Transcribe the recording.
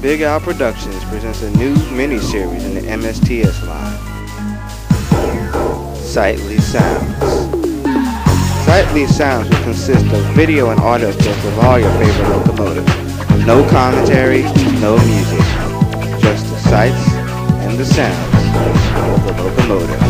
Big Al Productions presents a new mini-series in the MSTS line, Sightly Sounds. Sightly Sounds will consist of video and audio clips of all your favorite locomotives. No commentary, no music, just the sights and the sounds of the locomotive.